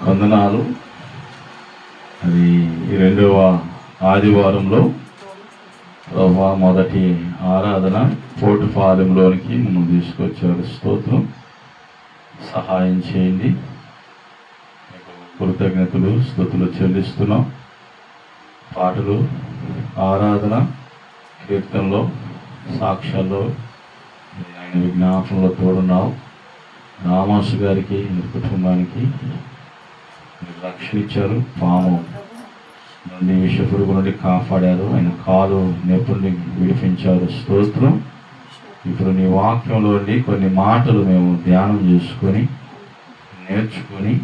వందనాలు. అది రెండవ ఆదివారంలో ప్రభా మొదటి ఆరాధన పోటుపాలెంలోనికి మనం తీసుకొచ్చారు. స్తోత్రం. సహాయం చేయండి. కృతజ్ఞతలు స్తుతులు చెల్లిస్తున్నాం. పాటలు, ఆరాధన, కీర్తనలో, సాక్ష్యాల్లో ఆయన విజ్ఞాపనలో తోడున్నావు. రామాసు గారికి, కుటుంబానికి రక్షణ ఇచ్చారు. పాము నుండి, విషపురుగు నుండి కాపాడారు. ఆయన కాలు నొప్పుల్ని విడిపించారు. స్తోత్రం. ఇప్పుడు నీ వాక్యంలో కొన్ని మాటలు మేము ధ్యానం చేసుకొని, నేర్చుకొని,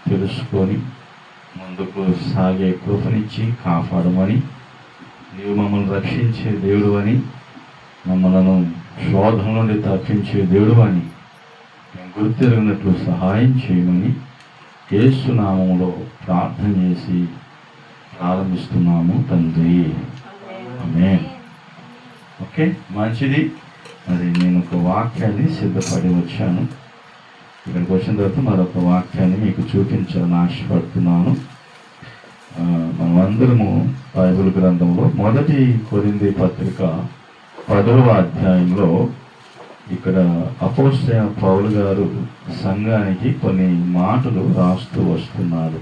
తెలుసుకొని ముందుకు సాగే కృపనిచ్చి కాపాడమని, నీవు మమ్మల్ని రక్షించే దేవుడు అని, మమ్మలను శోధన నుండి తప్పించే దేవుడు అని మేము గుర్తెరిగినట్లు సహాయం చేయమని యేసు నామములో ప్రార్థన చేసి ప్రారంభిస్తున్నాము తండ్రి. ఆమేన్. ఓకే, మంచిది. మరి నేను ఒక వాక్యాన్ని సిద్ధపడి వచ్చాను. ఇక్కడికి వచ్చిన తర్వాత మరొక వాక్యాన్ని మీకు చూపించాలని ఆశపడుతున్నాను. మనమందరము బైబిల్ గ్రంథంలో మొదటి కొరింథీ పత్రిక 10వ అధ్యాయంలో ఇక్కడ అపోస్తలుడైన పౌలు గారు సంఘానికి కొన్ని మాటలు రాస్తూ వస్తున్నారు.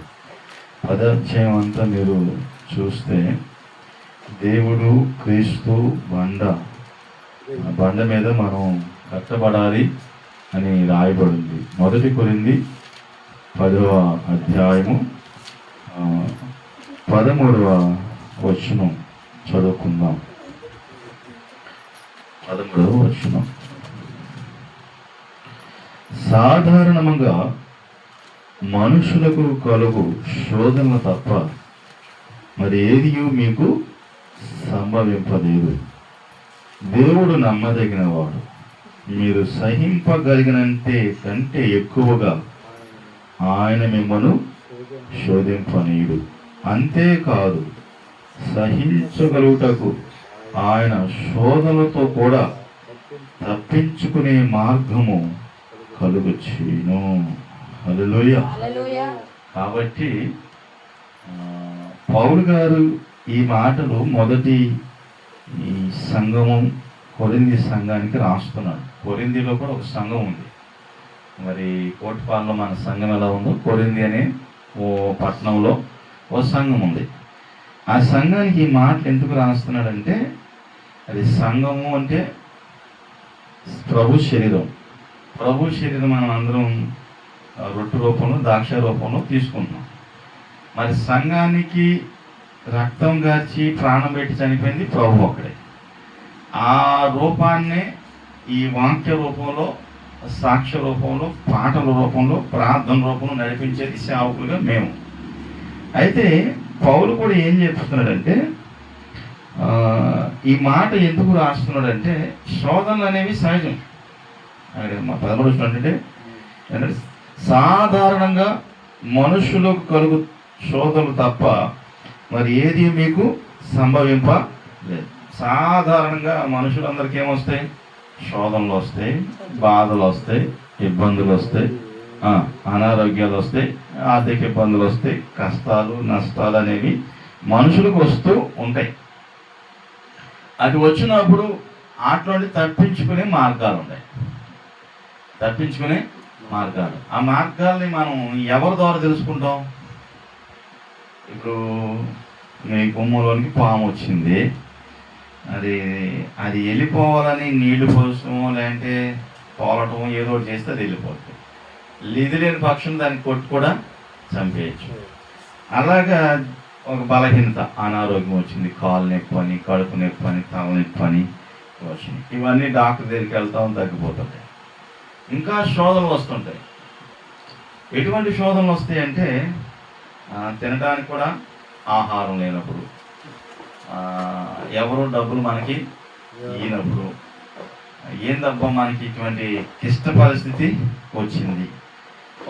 10వ అధ్యాయం అంతా మీరు చూస్తే దేవుడు, క్రీస్తు, బండ మీద మనం కట్టబడాలి అని రాయబడింది. మొదటి కొరింథీ 10వ అధ్యాయము 13వ వచనం చదువుకుందాం. 13వ వచనం. సాధారణంగా మనుషులకు కలుగు శోధనలు తప్ప మరి ఏది మీకు సంభవింపలేదు. దేవుడు నమ్మదగినవాడు. మీరు సహింపగలిగినంతే కంటే ఎక్కువగా ఆయన మిమ్మను శోధింపనీయుడు. అంతేకాదు, సహించగలుగుటకు ఆయన శోధనలతో కూడా తప్పించుకునే మార్గము కలుగుచేయును. హల్లెలూయా. కాబట్టి పౌలు గారు ఈ మాటలు మొదటి ఈ సంఘము కొరింథీ సంఘానికి రాస్తున్నాడు. కొరింథీలో కూడా ఒక సంఘం ఉంది. మరి కోటిపాలలో మన సంఘం ఎలా ఉందో, కొరింథీ అనే ఓ పట్టణంలో ఓ సంఘం ఉంది. ఆ సంఘానికి ఈ మాటలు ఎందుకు రాస్తున్నాడంటే, అది సంఘము అంటే ప్రభు శరీరం. ప్రభు శరీరం మనం అందరం రొట్టె రూపంలో, ద్రాక్ష రూపంలో తీసుకుంటున్నాం. మరి సంఘానికి రక్తం గార్చి ప్రాణం పెట్టి చనిపోయింది ప్రభు ఒక్కడే. ఆ రూపాన్నే ఈ వాక్య రూపంలో, సాక్ష్య రూపంలో, పాటల రూపంలో, ప్రార్థన రూపంలో నడిపించేది సేవకులుగా మేము. అయితే పౌలు కూడా ఏం చెప్తున్నాడంటే, ఈ మాట ఎందుకు రాస్తున్నాడంటే, శోధనలు అనేవి సహజం. మా 13 అంటే సాధారణంగా మనుషులకు కలుగు శోధనలు తప్ప మరి ఏది మీకు సంభవింపలేదు. సాధారణంగా మనుషులందరికీ ఏమొస్తాయి? శోధనలు వస్తాయి, బాధలు వస్తాయి, ఇబ్బందులు వస్తాయి, అనారోగ్యాలు వస్తాయి, ఆర్థిక ఇబ్బందులు వస్తాయి, కష్టాలు, నష్టాలు అనేవి మనుషులకు వస్తూ ఉంటాయి. అది వచ్చినప్పుడు వాటిలోని తప్పించుకునే మార్గాలు ఉన్నాయి. తప్పించుకునే మార్గాలు. ఆ మార్గాల్ని మనం ఎవరి ద్వారా తెలుసుకుంటాం? ఇప్పుడు మీ గుమ్మలోనికి పాము వచ్చింది, అది వెళ్ళిపోవాలని నీళ్లు పోసడమో లేదంటే తోలటమో ఏదో ఒకటి చేస్తే అది వెళ్ళిపోతుంది. లిది లేని పక్షం దాన్ని కొట్టి కూడా చంపేయచ్చు. అలాగా ఒక బలహీనత, అనారోగ్యం వచ్చింది, కాలు నొప్పి అని, కడుపు నొప్పి అని, తల నొప్పి అని వచ్చింది. ఇవన్నీ డాక్టర్ దగ్గరికి వెళ్తాం, తగ్గిపోతుంది. ఇంకా శోధనలు వస్తుంటాయి. ఎటువంటి శోధనలు వస్తాయి అంటే, తినడానికి కూడా ఆహారం లేనప్పుడు, ఎవరు డబ్బులు మనకి ఇవ్వనప్పుడు, ఏందబ్బా మనకి ఇటువంటి క్లిష్ట పరిస్థితి వచ్చింది.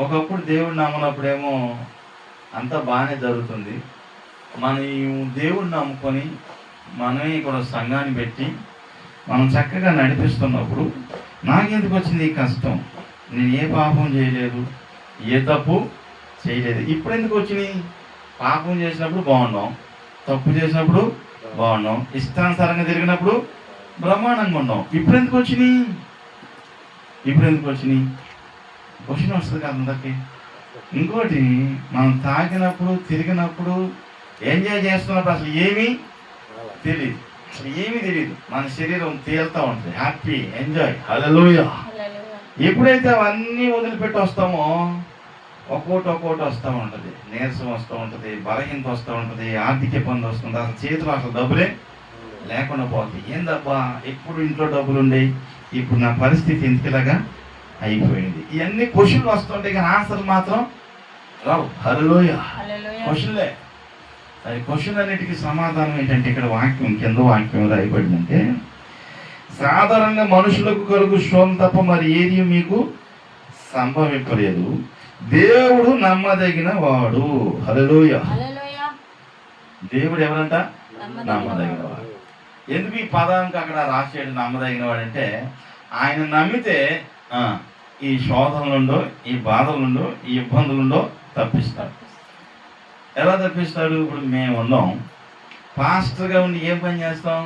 ఒకప్పుడు దేవుడు నమ్మనప్పుడేమో అంతా బాగానే జరుగుతుంది. మనం దేవుడిని నమ్ముకొని మనమే కూడా సంఘాన్ని పెట్టి మనం చక్కగా నడిపిస్తున్నప్పుడు నాకెందుకు వచ్చింది ఈ కష్టం? నేను ఏ పాపం చేయలేదు, ఏ తప్పు చేయలేదు. ఇప్పుడు ఎందుకు వచ్చినాయి? పాపం చేసినప్పుడు బాగున్నాం, తప్పు చేసినప్పుడు బాగున్నాం, ఇష్టానుసారంగా తిరిగినప్పుడు బ్రహ్మాండంగా ఉన్నాం. ఇప్పుడు ఎందుకు వచ్చినాయి? క్వశ్చన్ వస్తుంది కదా అందరికి. ఇంకోటి, మనం తాగినప్పుడు, తిరిగినప్పుడు, ఎంజాయ్ చేస్తున్నప్పుడు అసలు ఏమీ తెలియదు. మన శరీరం తేలుతూ ఉంటుంది, హ్యాపీ, ఎంజాయ్, హల్లెలూయా. ఎప్పుడైతే అవన్నీ వదిలిపెట్టి వస్తామో ఒక్కోటి వస్తూ ఉంటుంది. నీరసం వస్తూ ఉంటుంది, బలహీనత వస్తూ ఉంటుంది, ఆర్థిక ఇబ్బంది వస్తుంది, అసలు చేతిలో అసలు డబ్బులే లేకుండా పోతుంది. ఏందబ్బా, ఎప్పుడు ఇంట్లో డబ్బులు ఉండేవి, ఇప్పుడు నా పరిస్థితి ఎందుకులాగా అయిపోయింది. ఇవన్నీ క్వశ్చన్లు వస్తుంటాయి కానీ ఆన్సర్లు మాత్రం రావు. హల్లెలూయా. క్వశ్చన్లే. అది క్వశ్చన్ అన్నిటికీ సమాధానం ఏంటంటే, ఇక్కడ వాక్యం కింద వాక్యం రాయబడిందంటే, సాధారణంగా మనుషులకు కలుగు శోధన తప్ప మరి ఏది మీకు సంభవింపలేదు, దేవుడు నమ్మదగిన వాడు. హల్లెలూయా. దేవుడు ఎవరంట? నమ్మదగిన వాడు. ఎందుకు ఈ పదానికి అక్కడ రాసేడు నమ్మదగిన వాడు అంటే, ఆయన నమ్మితే ఈ శోధనలుండో, ఈ బాధలుండో, ఈ ఇబ్బందులుండో తప్పిస్తాడు. ఎలా తప్పిస్తాడు? ఇప్పుడు మేము ఉన్నాం, పాస్టర్గా ఉండి ఏం పని చేస్తాం?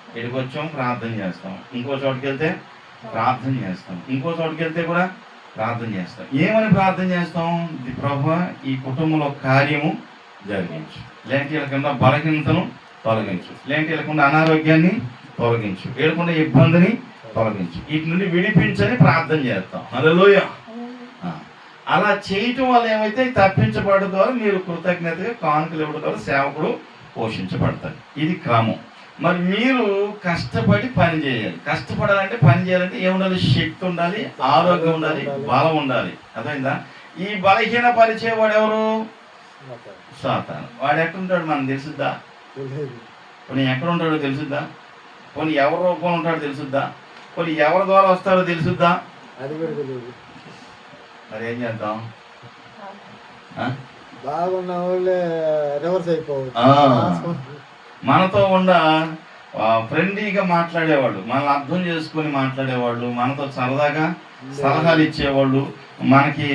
ఇక్కడికి వచ్చాం, ప్రార్థన చేస్తాం, ఇంకో చోటుకి వెళ్తే ప్రార్థన చేస్తాం, ఇంకో చోటుకి వెళ్తే కూడా ప్రార్థన చేస్తాం. ఏమని ప్రార్థన చేస్తాం? ప్రభువా, ఈ కుటుంబంలో కార్యము జరిగించు, లేదంటే వీళ్ళకుండా బలహీనతను తొలగించు, లేదంటే వీళ్ళకుండా అనారోగ్యాన్ని తొలగించు, వీళ్ళకుండా ఇబ్బందిని తొలగించు, వీటి నుండి విడిపించని ప్రార్థన చేస్తాం. హల్లెలూయా. అలా చేయటం వల్ల ఏమైతే తప్పించబడడం ద్వారా మీరు కృతజ్ఞతగా కానుకలు ఇవ్వడం ద్వారా సేవకుడు పోషించబడతారు. ఇది క్రమం. మరి మీరు కష్టపడి పని చేయాలి. కష్టపడాలంటే, పని చేయాలంటే ఏముండాలి? శక్తి ఉండాలి, ఆరోగ్యం ఉండాలి, బలం ఉండాలి. అర్థమైందా? ఈ బలహీన పరిచేవాడు ఎవరు? సాతాను. వాడు ఎక్కడుంటాడు మనకు తెలుసుద్దా? పోనీ ఎక్కడ ఉంటాడో తెలుసుద్దా? పోనీ ఎవరి రూపంలో ఉంటాడో తెలుసుద్దా? పోనీ ఎవరి ద్వారా వస్తాడో తెలుసుద్దా? మరి ఏం చేద్దాం? బాగున్న వాళ్ళే రివర్స్ అయిపోవచ్చు. మనతో ఉన్న ఫ్రెండ్లీగా మాట్లాడేవాళ్ళు, మనల్ని అర్థం చేసుకొని మాట్లాడేవాళ్ళు, మనతో సరదాగా సలహాలు ఇచ్చేవాళ్ళు, మనకి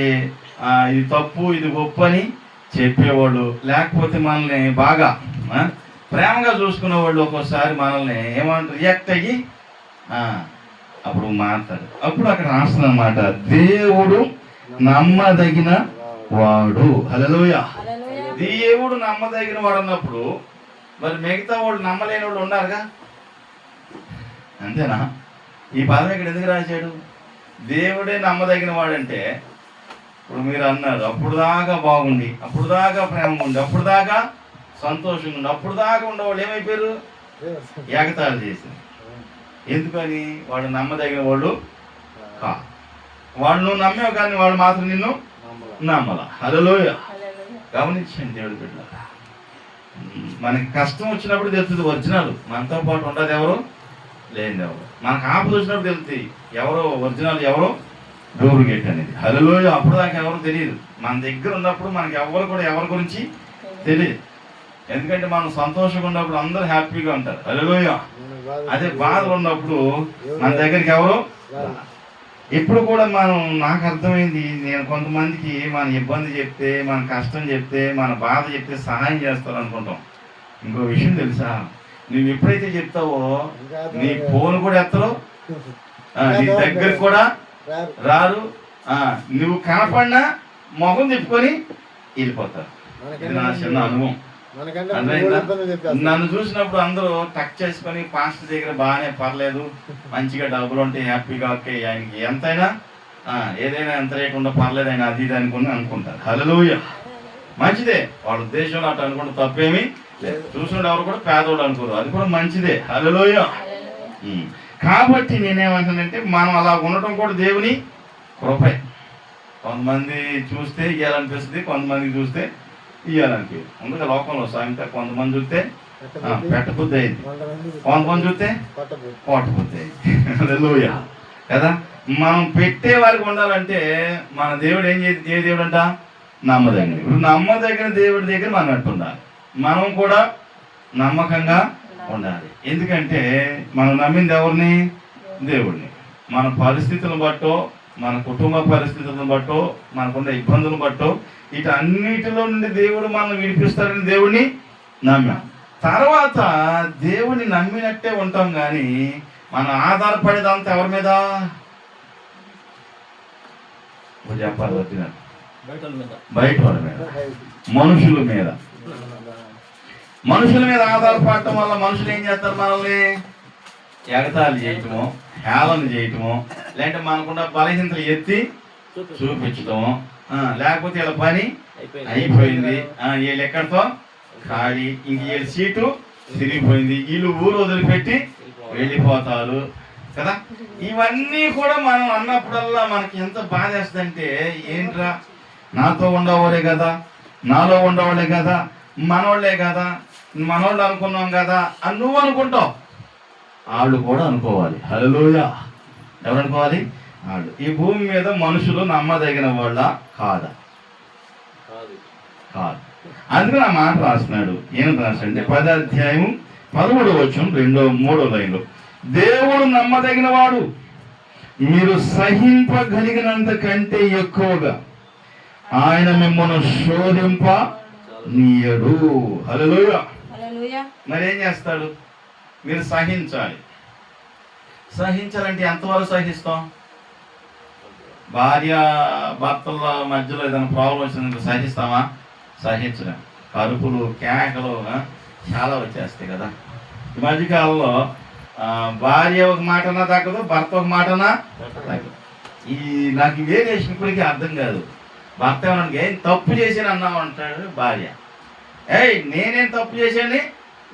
ఇది తప్పు ఇది ఒప్పు అని చెప్పేవాళ్ళు, లేకపోతే మనల్ని బాగా ప్రేమగా చూసుకునేవాళ్ళు ఒక్కోసారి మనల్ని ఏమంటారు, రియాక్ట్ అయ్యి అప్పుడు మాట్లాడు. అప్పుడు అక్కడ రాస్తుంది అన్నమాట, దేవుడు నమ్మదగిన వాడు. హల్లెలూయా. దేవుడు నమ్మదగిన వాడు అన్నప్పుడు మరి మిగతా వాళ్ళు నమ్మలేని వాళ్ళు ఉన్నారుగా, అంతేనా? ఈ పదం ఇక్కడ ఎందుకు రాశాడు? దేవుడే నమ్మదగిన వాడంటే, ఇప్పుడు మీరు అన్నారు అప్పుడు దాకా బాగుండి, అప్పుడు దాకా ప్రేమగా ఉండి, అప్పుడు దాకా సంతోషంగా ఉండి, అప్పుడు దాకా ఉండేవాళ్ళు ఏమైపోయారు? ఎగతాళి చేశారు. ఎందుకని? వాడు నమ్మదగిన వాళ్ళు కా, వాడు నువ్వు నమ్మేవు కానీ వాడు మాత్రం నిన్ను నమ్మలా. హల్లెలూయా. గమనించండి దేవుడి బిడ్డలారా, మనకి కష్టం వచ్చినప్పుడు తెలుస్తుంది ఒరిజినల్, మనతో పాటు ఉండదు ఎవరు, లేనిది ఎవరు. మనకు ఆపద వచ్చినప్పుడు తెలుస్తుంది ఎవరో ఒరిజినల్, ఎవరో డూప్లికేట్ అనేది. హల్లెలూయా. అప్పుడు దాకా ఎవరు తెలియదు. మన దగ్గర ఉన్నప్పుడు మనకి ఎవరు కూడా ఎవరి గురించి తెలియదు. ఎందుకంటే మనం సంతోషంగా ఉన్నప్పుడు అందరూ హ్యాపీగా ఉంటారు. హల్లెలూయా. అదే బాధలు ఉన్నప్పుడు మన దగ్గరికి ఎవరు. ఇప్పుడు కూడా నాకు అర్థమైంది, నేను కొంతమందికి మన ఇబ్బంది చెప్తే, మన కష్టం చెప్తే, మన బాధ చెప్తే సహాయం చేస్తారు అనుకుంటాం. ఇంకో విషయం తెలుసా? నువ్వు ఎప్పుడైతే చెప్తావో నీ ఫోన్ కూడా ఎత్తరు, నీ దగ్గర కూడా రారు, నువ్వు కనపడినా మొహం తిప్పుకొని వెళ్ళిపోతారు. ఇది నా చిన్న అనుభవం. నన్ను చూసినప్పుడు అందరూ టచ్ చేసుకొని, పాస్టర్ దగ్గర బాగానే పర్లేదు, మంచిగా డబ్బులు ఉంటే హ్యాపీగా, ఓకే ఆయనకి ఎంతైనా ఏదైనా ఎంత రేట్ ఉందో పర్లేదు, ఆయన అది ఇది అనుకుంటారు. హల్లెలూయా. మంచిదే, వాళ్ళ ఉద్దేశంలో అటు అనుకుంటే తప్పేమీ లేదు. చూసినప్పుడు ఎవరు కూడా పేదోడు అనుకోరు, అది కూడా మంచిదే. హల్లెలూయా. కాబట్టి నేనేమంటానంటే, మనం అలా ఉండటం కూడా దేవుని కృపే. కొంతమంది చూస్తే ఇవ్వాలనిపిస్తుంది, కొంతమందికి చూస్తే ఇవ్వాలనిపి ముందుగా లోకంలో సాయంత్రం కొంతమంది చూస్తే పెట్టబుద్ధి అయింది, కొంతమంది చూస్తే పొట్టబుద్ధి అయింది. హల్లెలూయా కదా. మనం పెట్టే వారికి ఉండాలంటే మన దేవుడు ఏ దేవుడు అంట? నమ్మదగిన. ఇప్పుడు నమ్మదగిన దేవుడి దగ్గర మనం ఉండాలి, మనం కూడా నమ్మకంగా ఉండాలి. ఎందుకంటే మనం నమ్మింది ఎవరిని? దేవుడిని. మన పరిస్థితులను బట్టో, మన కుటుంబ పరిస్థితులను బట్టో, మనకున్న ఇబ్బందులను బట్టో, వీటన్నిటిలో నుండి దేవుడు మనల్ని విడిపిస్తాడని దేవుడిని నమ్మాం. తర్వాత దేవుని నమ్మినట్టే ఉంటాం, కానీ మనం ఆధారపడేదంతా ఎవరి మీద చెప్పాలి? వచ్చినారు బయట వాళ్ళ మీద, మనుషుల మీద. మనుషుల మీద ఆధారపడటం వల్ల మనుషులు ఏం చేస్తారు? మనల్ని ఎగతాళి చేయటము, హేళన చేయటము, లేదంటే మనకున్న బలహీనతలు ఎత్తి చూపించటము, లేకపోతే వీళ్ళ పని అయిపోయింది, వీళ్ళు ఎక్కడితో ఖాళీ, ఇంక వీళ్ళ సీటు తిరిగిపోయింది, వీళ్ళు ఊరు వదిలిపెట్టి వెళ్ళిపోతారు కదా. ఇవన్నీ కూడా మనం అన్నప్పుడల్లా మనకి ఎంత బాధ వేస్తుందంటే, ఏంట్రా నాతో ఉండేవాడే కదా, నాలో ఉండేవాడే కదా, మనోళ్ళే కదా, మనోళ్ళు అనుకున్నాం కదా అని నువ్వు అనుకుంటావు, వాళ్ళు కూడా అనుకోవాలి. హల్లెలూయా. ఎవరు అనుకోవాలి? వాళ్ళు. ఈ భూమి మీద మనుషులు నమ్మదగిన వాళ్ళ కాదా? కాదు. అందుకని ఆ మాట రాస్తున్నాడు. ఏం రాస్తాడంటే 10వ అధ్యాయం 13వ వచనం 2-3 లైన్లో, దేవుడు నమ్మదగిన వాడు, మీరు సహింపగలిగినంత కంటే ఎక్కువగా ఆయన మిమ్మల్ని శోధింప నీయడు. హల్లెలూయా. మరి ఏం చేస్తాడు? మీరు సహించాలి. సహించాలంటే ఎంతవరకు సహిస్తాం? భార్య భర్తల మధ్యలో ఏదైనా ప్రాబ్లం వచ్చిందంటే సహిస్తామా? సహించలేం. కరుపులు, కేకలు చాలా వచ్చేస్తాయి కదా. ఈ మధ్యకాలంలో భార్య ఒక మాటనా తగ్గదు, భర్త ఒక మాటనా తగ్గదు. నాకు వేరియేషన్ ఇప్పటికీ అర్థం కాదు. భర్త ఏమన్నా ఏం తప్పు చేసాను అన్నావు అంటాడు, భార్య నేనేం తప్పు చేశాను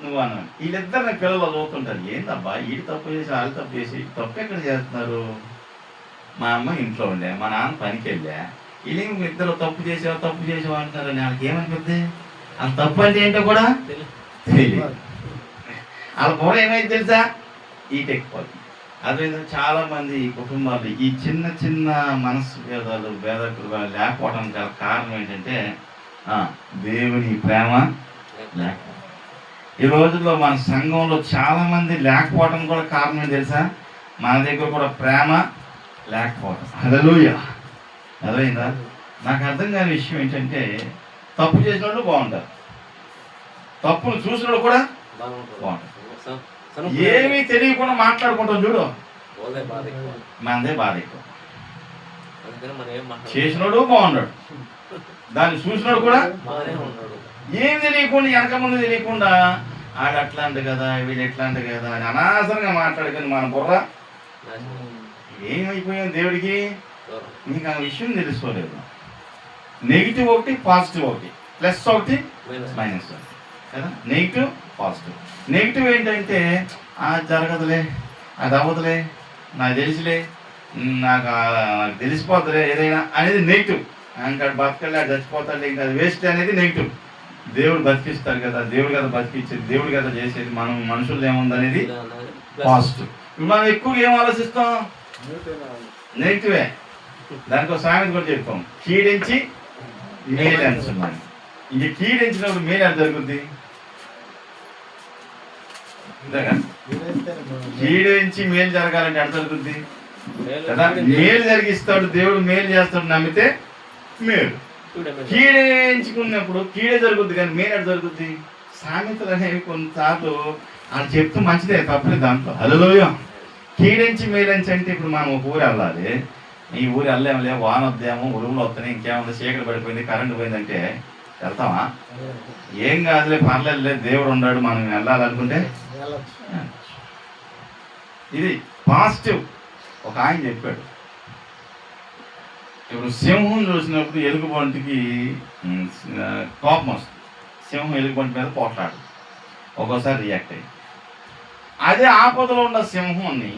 నువ్వు అన్నాను. వీళ్ళిద్దరు నాకు పిల్లలు చదువుతుంటారు, ఏందబ్బా వీడు తప్పు చేసి వాళ్ళు తప్పు చేసి, తప్పు ఎక్కడ చేస్తున్నారు? మా అమ్మ ఇంట్లో ఉండే, మా నాన్న పనికి వెళ్ళా, వీళ్ళు ఇద్దరు తప్పు చేసావు అంటారు. వాళ్ళకి ఏమనిపిద్ది? వాళ్ళ తప్పు అంటే ఏంటో కూడా తెలియదు. వాళ్ళ కూర ఏమైంది తెలుసా? ఈటెక్కిపోతుంది. అదేవిధంగా చాలా మంది కుటుంబాలు ఈ చిన్న చిన్న మనసు భేదాలు లేకపోవడానికి గల కారణం ఏంటంటే దేవుని ప్రేమ లేకపోవడం. ఈ రోజుల్లో మన సంఘంలో చాలా మంది లేకపోవడం కూడా కారణం ఏంటి తెలుసా? మన దగ్గర కూడా ప్రేమ లేకపోవడం. హల్లెలూయా. అర్థమైందా? నాకు అర్థం కాని విషయం ఏంటంటే, తప్పు చేసిన వాళ్ళు బాగుంటారు, తప్పును చూసిన వాళ్ళు కూడా బాగుంటారు. ఏమీ తెలియకుండా మాట్లాడుకుంటాం చూడు, మనదే బాధ ఎక్కువ. చేసినోడు బాగున్నాడు, దాన్ని చూసినోడు కూడా ఏమి తెలియకుండా, వెనక ముందు తెలియకుండా ఆడు అట్లాంటి కదా, వీళ్ళు ఎట్లాంటి కదా అని అనవసరంగా మాట్లాడుకొని మన బుర్ర ఏమైపోయాం దేవుడికి. నీకు ఆ విషయం తెలుసుకోలేదు. నెగిటివ్ ఒకటి, పాజిటివ్ ఒకటి, ప్లస్ ఒకటి, మైనస్ ఒకటి కదా. Negative, positive. నెగిటివ్ ఏంటంటే జరగదులే, అది అవ్వదులే, నాకు తెలిసిలే, నాకు తెలిసిపోతులే ఏదైనా అనేది నెగిటివ్. ఇంకా బతకలే, చచ్చిపోతాడు, ఇంకా అది వేస్ట్ అనేది నెగిటివ్. దేవుడు బతికిస్తాడు కదా, దేవుడు కదా బతికించేది, దేవుడు కదా చేసేది, మనం మనుషులు ఏముందనేది పాజిటివ్. మనం ఎక్కువగా ఏం ఆలోచిస్తాం? నెగిటివే. దానికి ఒక సామెత కూడా చెప్తాం, కీడించి మేలు ఎంచున్నాను. ఇంక కీడించినప్పుడు మేలు ఎంత జరుగుద్ది? కీడించి మేలు జరగాలంటే ఎంత జరుగుద్ది కదా. మేలు జరిగిస్తాడు దేవుడు, మేలు చేస్తాడు నమ్మితే మేలు. కీడించుకున్నప్పుడు కీడే జరుగుద్ది, కానీ మేలు ఎక్కడ జరుగుద్ది? సామెతలు అనేవి కొన్నిసార్లు వాళ్ళు చెప్తూ మంచిదే, తప్పలేదు దాంట్లో. హల్లెలూయా. కీడించి మేలంచి అంటే, ఇప్పుడు మనం ఒక ఊరు వెళ్ళాలి, ఈ ఊరు వెళ్ళాములే, వాన వద్దాము, ఉరుములు వస్తున్నాయి, ఇంకేముంది, చీకటి పడిపోయింది, కరెంటు పోయిందంటే వెళ్తామా? ఏం కాదులే, పర్లేదు, దేవుడు ఉన్నాడు, మనం వెళ్ళాలనుకుంటే ఇది పాజిటివ్. ఒక ఆయన చెప్పాడు, ఇప్పుడు సింహం చూసినప్పుడు ఎలుగుబంటికి కోపం వస్తుంది, సింహం ఎలుగుబంటి మీద పోట్లాడు, ఒక్కోసారి రియాక్ట్ అయ్యి. అదే ఆపదలో ఉన్న సింహాన్ని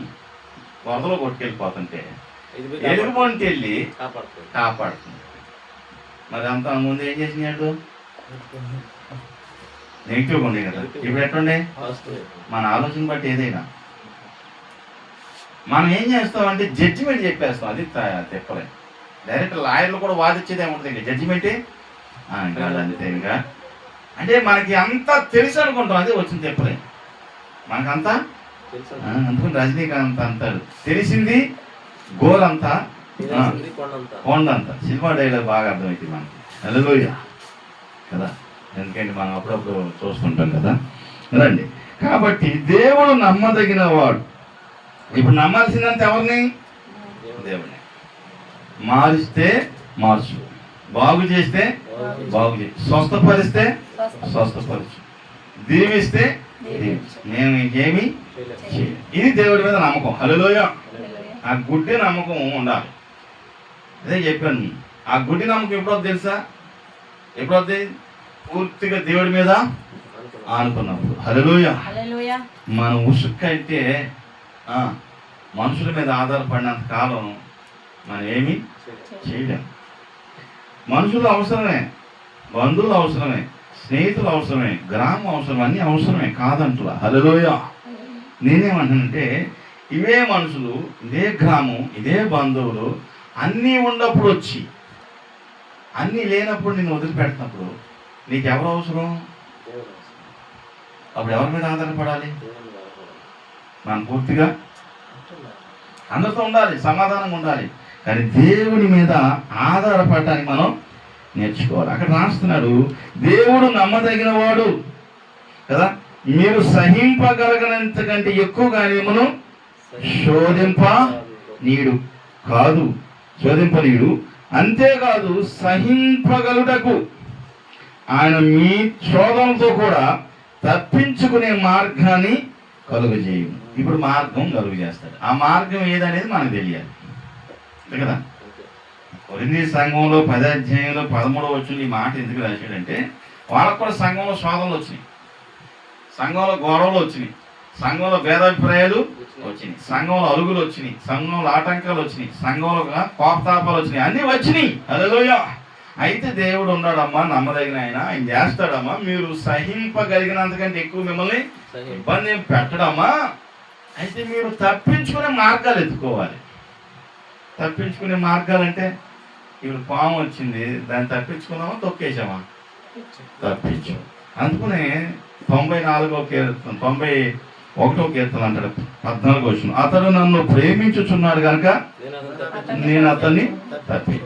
వరదలో కొట్టుకెళ్ళిపోతుంటే ఎలుగుబంటి వెళ్ళి కాపాడుతుంది. మరి అంత ముందు ఏం చేసినాడు? నెగిటివ్గా ఉండే కదా. ఇప్పుడు ఎట్లుండే? మన ఆలోచన బట్టి ఏదైనా మనం ఏం చేస్తామంటే జడ్జిమెంట్ చెప్పేస్తాం, అది చెప్పలే. డైరెక్ట్ లాయర్లు కూడా వాదించేది ఏముంటుంది, ఇంకా జడ్జిమెంటే ఇంకా అంతే. ఇంకా అంటే మనకి అంతా తెలుసు అనుకుంటాం, అదే వచ్చింది చెప్పలే మనకంతా. అందుకని రజనీకాంత్ అంటారు, తెలిసింది గోల్ అంతా కొండంత సినిమా డైలాగ్ బాగా అర్థమవుతుంది మనకి. హల్లెలూయా కదా, ఎందుకంటే మనం అప్పుడప్పుడు చూస్తుంటాం కదా. రండి, కాబట్టి దేవుడు నమ్మదగిన వాడు. ఇప్పుడు నమ్మాల్సిందంత ఎవరిని? దేవుడిని. మారిస్తే మార్చు, బాగు చేస్తే బాగు చేయి, స్వస్థపరిస్తే స్వస్థపరచు, దీవిస్తే దీవించు, నేను ఇంకేమి చేయను. ఇది దేవుడి మీద నమ్మకం. హల్లెలూయా. ఆ గుడ్డి నమ్మకం ఉండాలి. అదే చెప్పాను, ఆ గుడ్డి నమ్మకం ఎప్పుడో తెలుసా? ఎప్పుడొద్ది? పూర్తిగా దేవుడి మీద ఆనుకున్నప్పుడు. హల్లెలూయా. మనం ఉసుకంటే మనుషుల మీద ఆధారపడినంత కాలం మనం ఏమి చేయలేం. మనుషులు అవసరమే, బంధువులు అవసరమే, స్నేహితులు అవసరమే, గ్రామం అవసరం, అన్నీ అవసరమే, కాదంటులా. హల్లెలూయా. నేనేమంటానంటే ఇవే మనుషులు, ఇదే గ్రామం, ఇదే బంధువులు అన్నీ ఉన్నప్పుడు వచ్చి అన్నీ లేనప్పుడు నేను వదిలిపెట్టినప్పుడు నీకు ఎవరు అవసరం? అప్పుడు ఎవరి మీద ఆధారపడాలి? మనం పూర్తిగా అందరితో ఉండాలి, సమాధానంగా ఉండాలి, కానీ దేవుని మీద ఆధారపడటానికి మనం నేర్చుకోవాలి. అక్కడ రాస్తున్నాడు, దేవుడు నమ్మదగిన వాడు కదా, మీరు సహింపగలగనంత కంటే ఎక్కువగా మిమ్మను శోధింపనీయుడు కాదు, శోధింపనీయుడు. అంతేకాదు సహింపగలుటకు ఆయన మీ శోధనతో కూడా తప్పించుకునే మార్గాన్ని కలుగజేయు. ఇప్పుడు మార్గం కలుగు చేస్తాడు. ఆ మార్గం ఏదనేది మనకు తెలియాలి కదా. కొరింథీ సంఘంలో 10వ అధ్యాయంలో 13వ వచనంలో ఈ మాట ఎందుకు రాశాడంటే, వాళ్ళకు కూడా సంఘంలో శోధనలు వచ్చినాయి, సంఘంలో గొడవలు వచ్చినాయి, సంఘంలో భేదాభిప్రాయాలు వచ్చినాయి, సంఘంలో అలుగులు వచ్చినాయి, సంఘంలో ఆటంకాలు వచ్చినాయి, సంఘంలో కోపతాపాలు వచ్చినాయి, అన్నీ వచ్చినాయి. హల్లెలూయా. అయితే దేవుడు ఉన్నాడమ్మా, నమ్మదగిన ఆయన చేస్తాడమ్మా, మీరు సహింపగలిగినంతకంటే ఎక్కువ మిమ్మల్ని ఇబ్బంది పెట్టడమ్మా. అయితే మీరు తప్పించుకునే మార్గాలు ఎత్తుకోవాలి. తప్పించుకునే మార్గాలు అంటే, ఇప్పుడు పాము వచ్చింది, దాన్ని తప్పించుకున్నామా తొక్కేసామా? తప్పించు. అందుకనే 94వ కీర్తన 91వ కీర్తన అంటాడు 14వ వచనం, అతడు నన్ను ప్రేమించుచున్నాడు కనుక నేను అతన్ని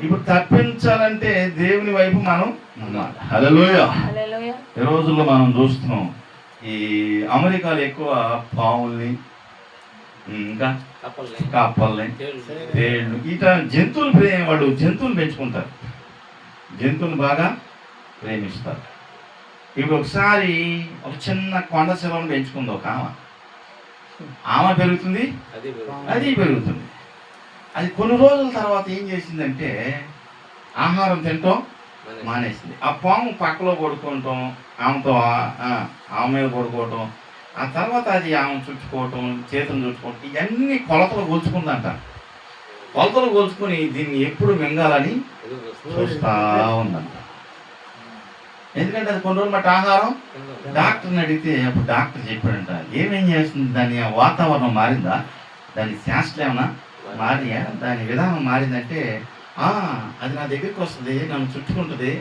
ఇప్పుడు తప్పించాలంటే దేవుని వైపు మనం ఉండాలి. హల్లెలూయా. ఈ రోజుల్లో మనం చూస్తున్నాం, ఈ అమెరికాలో ఎక్కువ పాముల్ని, ఇంకా కప్పల్ని, తేళ్ళు, ఇట్లా జంతువులు వాళ్ళు జంతువులు పెంచుకుంటారు, జంతువులు బాగా ప్రేమిస్తారు. ఇప్పుడు ఒకసారి ఒక చిన్న కొండ శిలను పెంచుకుంది ఒక ఆమె పెరుగుతుంది, అది పెరుగుతుంది. అది కొన్ని రోజుల తర్వాత ఏం చేసిందంటే ఆహారం తింటాం మానేసింది. ఆ పాము పక్కలో పడుకోవటం, ఆమెతో ఆమె మీద పడుకోవటం, ఆ తర్వాత అది ఆమె చుట్టుకోవటం, చేతులు చుట్టుకోవటం, ఇవన్నీ కొలతలు కొలుచుకుందంట. కొలతలు కొలుచుకుని దీన్ని ఎప్పుడు మింగాలని చూస్తా ఉందంట. ఎందుకంటే అది కొన్ని రోజులు బట్టి ఆహారం. డాక్టర్ని అడిగితే అప్పుడు డాక్టర్ చెప్పాడంట, ఏమేం చేస్తుంది, దాని వాతావరణం మారిందా, దాని శాస్త్రం ఏమన్నా మారియా, దాని విధానం మారిందంటే అది నా దగ్గరికి వస్తుంది, నన్ను చుట్టుకుంటుంది,